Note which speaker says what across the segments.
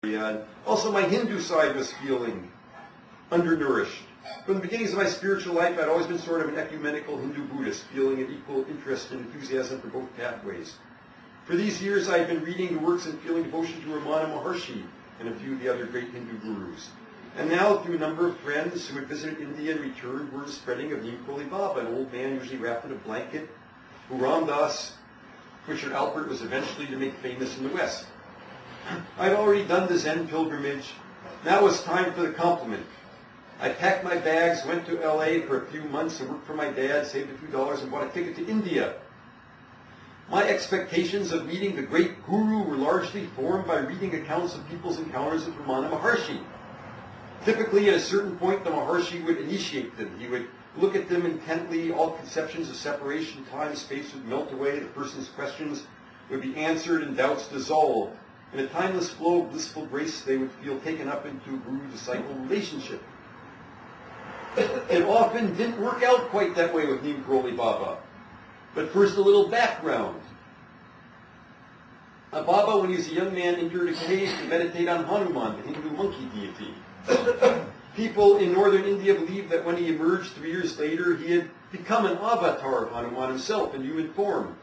Speaker 1: And also my Hindu side was feeling undernourished. From the beginnings of my spiritual life, I'd always been sort of an ecumenical Hindu-Buddhist, feeling an equal interest and enthusiasm for both pathways. For these years, I had been reading the works and feeling devotion to Ramana Maharshi and a few of the other great Hindu gurus. And now, through a number of friends who had visited India and returned, word is spreading of Neem Karoli Baba, an old man usually wrapped in a blanket, who Ram Das, Richard Alpert, was eventually to make famous in the West. I'd already done the Zen pilgrimage. Now it was time for the compliment. I packed my bags, went to LA for a few months and worked for my dad, saved a few dollars, and bought a ticket to India. My expectations of meeting the great guru were largely formed by reading accounts of people's encounters with Ramana Maharshi. Typically, at a certain point, the Maharshi would initiate them. He would look at them intently. All conceptions of separation, time, space would melt away. The person's questions would be answered and doubts dissolved. In a timeless flow of blissful grace, they would feel taken up into a guru-disciple relationship. It often didn't work out quite that way with Neem Karoli Baba. But first, a little background. Baba, when he was a young man, entered a cave to meditate on Hanuman, the Hindu monkey deity. People in northern India believed that when he emerged 3 years later, he had become an avatar of Hanuman himself in human form.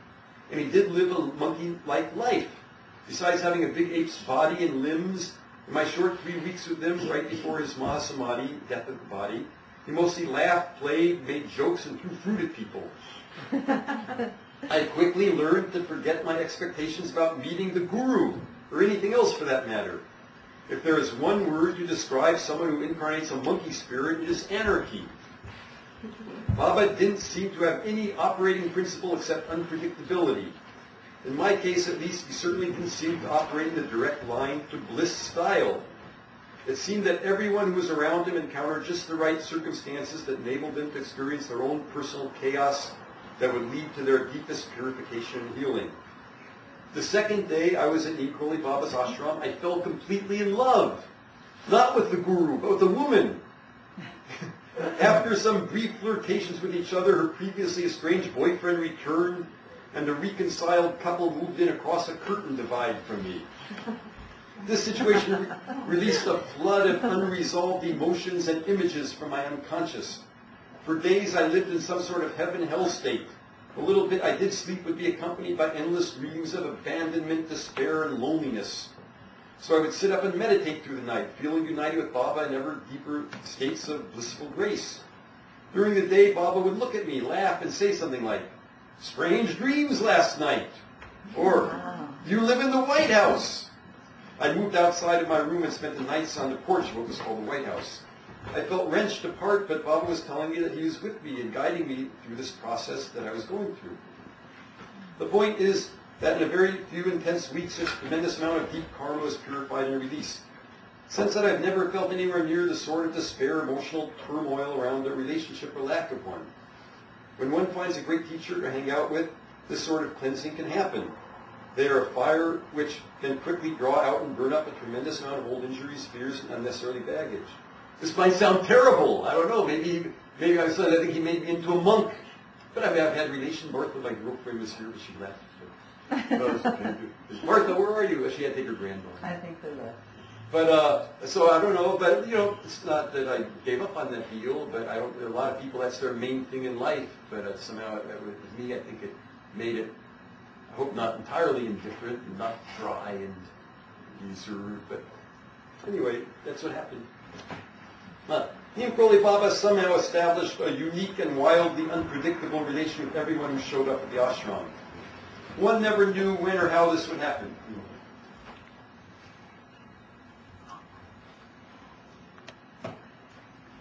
Speaker 1: And he did live a monkey-like life. Besides having a big ape's body and limbs, in my short 3 weeks with him, right before his Mahasamadhi, death of the body, he mostly laughed, played, made jokes, and threw fruit at people. I quickly learned to forget my expectations about meeting the guru, or anything else for that matter. If there is one word to describe someone who incarnates a monkey spirit, it is anarchy. Baba didn't seem to have any operating principle except unpredictability. In my case, at least, he certainly didn't seem to operate in a direct line to bliss style. It seemed that everyone who was around him encountered just the right circumstances that enabled them to experience their own personal chaos that would lead to their deepest purification and healing. The second day I was at Neem Karoli Baba's ashram, I fell completely in love. Not with the guru, but with the woman. After some brief flirtations with each other, her previously estranged boyfriend returned, and the reconciled couple moved in across a curtain divide from me. This situation released a flood of unresolved emotions and images from my unconscious. For days I lived in some sort of heaven-hell state. A little bit I did sleep would be accompanied by endless dreams of abandonment, despair, and loneliness. So I would sit up and meditate through the night, feeling united with Baba in ever deeper states of blissful grace. During the day, Baba would look at me, laugh, and say something like, "Strange dreams last night," or "You live in the White House." I moved outside of my room and spent the nights on the porch of what was called the White House. I felt wrenched apart, but Baba was telling me that he was with me and guiding me through this process that I was going through. The point is that in a very few intense weeks, a tremendous amount of deep karma was purified and released. Since then, I've never felt anywhere near the sort of despair, emotional turmoil around a relationship or lack of one. When one finds a great teacher to hang out with, this sort of cleansing can happen. They are a fire which can quickly draw out and burn up a tremendous amount of old injuries, fears, and unnecessary baggage. This might sound terrible. I don't know. Maybe I said I think he made me into a monk. But I mean, I've had relation. Martha, my girlfriend, was here, but she left. So. Martha, where are you? She had to take her granddaughter.
Speaker 2: I think they left.
Speaker 1: But so I don't know. But you know, it's not that I gave up on that deal. But I don't. There are a lot of people that's their main thing in life. But somehow, with me, I think it made it. I hope not entirely indifferent and not dry and reserved. But anyway, that's what happened. Neem Karoli Baba somehow established a unique and wildly unpredictable relation with everyone who showed up at the ashram. One never knew when or how this would happen.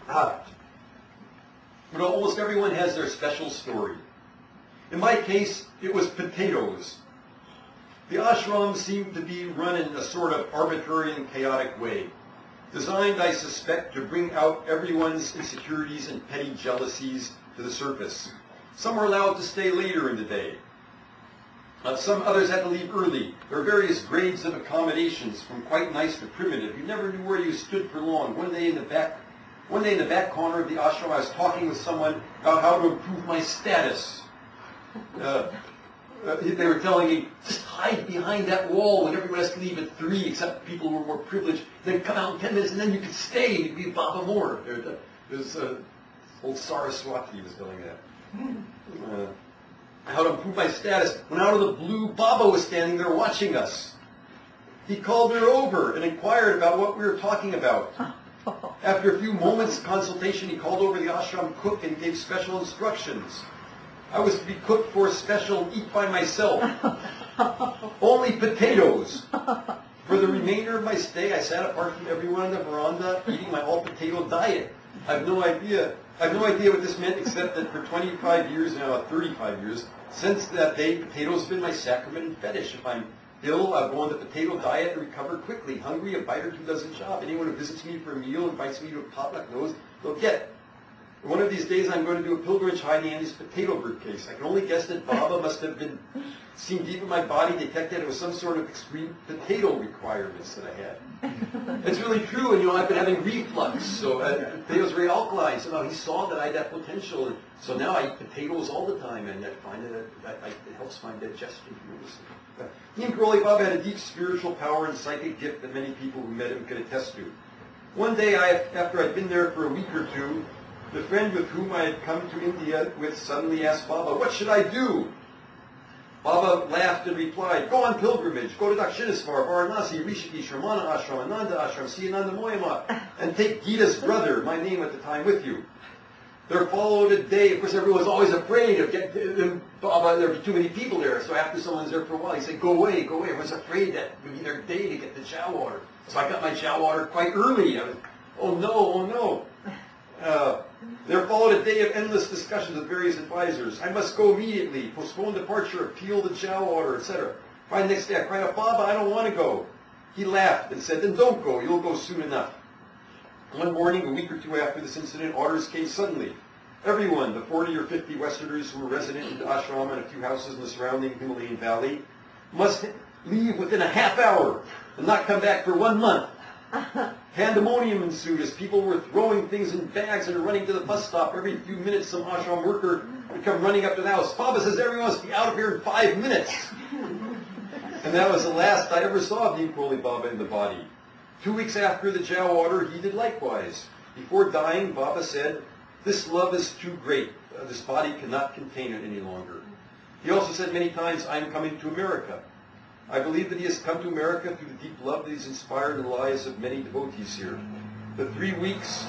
Speaker 1: But almost everyone has their special story. In my case, it was potatoes. The ashram seemed to be run in a sort of arbitrary and chaotic way, designed, I suspect, to bring out everyone's insecurities and petty jealousies to the surface. Some were allowed to stay later in the day. Some others had to leave early. There were various grades of accommodations, from quite nice to primitive. You never knew where you stood for long. One day in the back corner of the ashram, I was talking with someone about how to improve my status. they were telling me, just hide behind that wall when everyone has to leave at 3, except people who are more privileged. Then come out in 10 minutes, and then you can stay. You'd be Baba more. There's old Saraswati was telling that. How to improve my status. When out of the blue, Baba was standing there watching us. He called her over and inquired about what we were talking about. After a few moments' consultation, he called over the ashram cook and gave special instructions. I was to be cooked for a special eat by myself. Only potatoes. For the remainder of my stay, I sat apart from everyone on the veranda, eating my all-potato diet. I have no idea what this meant, except that for 25 years, now 35 years, since that day, potatoes have been my sacrament and fetish. If I'm ill, I'll go on the potato diet and recover quickly. Hungry, a bite or two doesn't shop. Anyone who visits me for a meal, invites me to a potluck, knows they'll get. One of these days, I'm going to do a pilgrimage hiding Andy's potato briefcase. I can only guess that Baba must have been seen deep in my body, detected it was some sort of extreme potato requirements that I had. It's really true, and I've been having reflux, so potatoes are very alkaline. So now he saw that I had that potential, and so now I eat potatoes all the time, and I find that it helps my digestion tremendously. Nimkroli Baba had a deep spiritual power and psychic gift that many people who met him could attest to. One day, after I'd been there for a week or two, the friend with whom I had come to India with suddenly asked Baba, "What should I do?" Baba laughed and replied, "Go on pilgrimage. Go to Dakshineswar, Varanasi, Rishikesh, Ramana Ashram, Ananda Ashram, see Ananda Moyama, and take Gita's brother, my name at the time, with you." There followed a day. Of course, everyone was always afraid of Baba. There'd be too many people there. So after someone's there for a while, he said, "Go away, go away." Everyone's afraid that it would be their day to get the chow water. So I got my chow water quite early. Oh no, oh no. There followed a day of endless discussions with various advisors. I must go immediately, postpone departure, appeal the chow water, etc. By the next day, I cried out, "Baba, I don't want to go." He laughed and said, "Then don't go. You'll go soon enough." One morning, a week or two after this incident, orders came suddenly. Everyone, the 40 or 50 Westerners who were resident in the ashram and a few houses in the surrounding Himalayan valley, must leave within a half hour and not come back for 1 month. Pandemonium ensued as people were throwing things in bags and running to the bus stop. Every few minutes, some ashram worker would come running up to the house. "Baba says everyone must be out of here in 5 minutes." And that was the last I ever saw of Nimkroli Baba in the body. 2 weeks after the chow water, he did likewise. Before dying, Baba said, "This love is too great. This body cannot contain it any longer." He also said many times, "I am coming to America." I believe that he has come to America through the deep love that he's inspired in the lives of many devotees here. The 3 weeks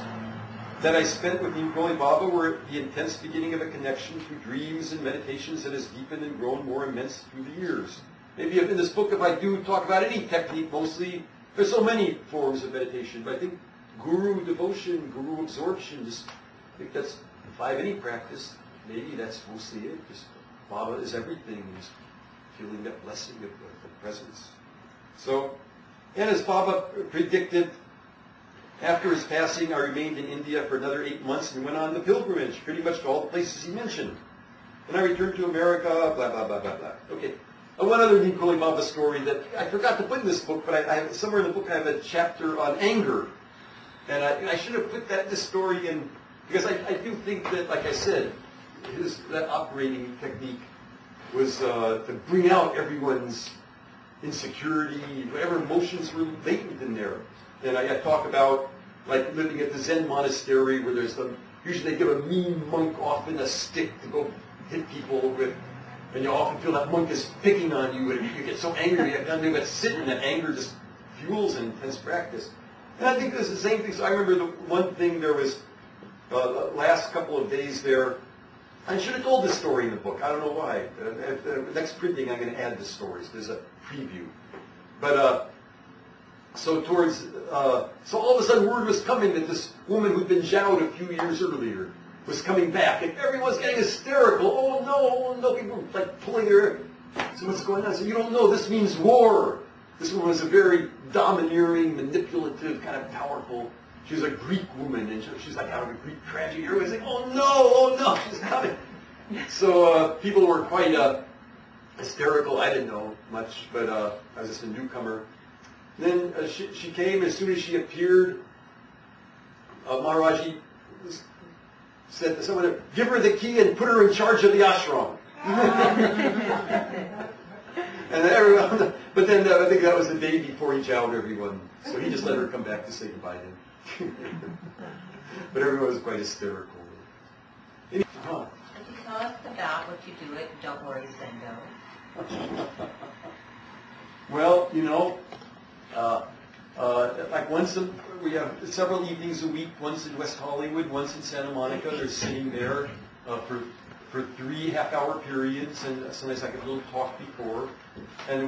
Speaker 1: that I spent with Nimkroli Baba were the intense beginning of a connection through dreams and meditations that has deepened and grown more immense through the years. Maybe in this book, if I do talk about any technique, mostly, there's so many forms of meditation, but I think guru devotion, guru absorption, I think that's, if I have any practice, maybe that's mostly it. Just Baba is everything. Just feeling that blessing of the presence. So, and as Baba predicted, after his passing, I remained in India for another 8 months and went on the pilgrimage, pretty much to all the places he mentioned. And I returned to America, blah, blah, blah, blah, blah. Okay. One other Nimkroli Baba story that I forgot to put in this book, but I somewhere in the book I have a chapter on anger. And I should have put this story in, because I do think that, like I said, that operating technique was to bring out everyone's insecurity, whatever emotions were latent in there. And I talk about like living at the Zen monastery where there's usually they give a mean monk often a stick to go hit people with, and you often feel that monk is picking on you, and you get so angry you have nothing but sit, and that anger just fuels an intense practice. And I think it's the same thing. So I remember the one thing there was the last couple of days there. I should have told this story in the book. I don't know why. At the next printing, I'm going to add the stories. There's a preview. But so all of a sudden, word was coming that this woman who'd been jousted a few years earlier was coming back, and everyone's getting hysterical. Oh no! People were like pulling their hair. So what's going on? I said, "You don't know. This means war." This woman was a very domineering, manipulative, kind of powerful. She was a Greek woman, and she's like out of a Greek tragedy. Everyone's like, oh no, she's coming. So people were quite hysterical. I didn't know much, but I was just a newcomer. Then she came. As soon as she appeared, Maharaji said to someone, "Give her the key and put her in charge of the ashram." And then everyone, but then I think that was the day before he jowed everyone. So he just let her come back to say goodbye to him. But everyone was quite hysterical.
Speaker 2: Could you tell us about what you do at Don't Worry, Sendo?
Speaker 1: Well, you know, like we have several evenings a week, once in West Hollywood, once in Santa Monica. They're sitting there for 3 half-hour periods, and sometimes like a little talk before. And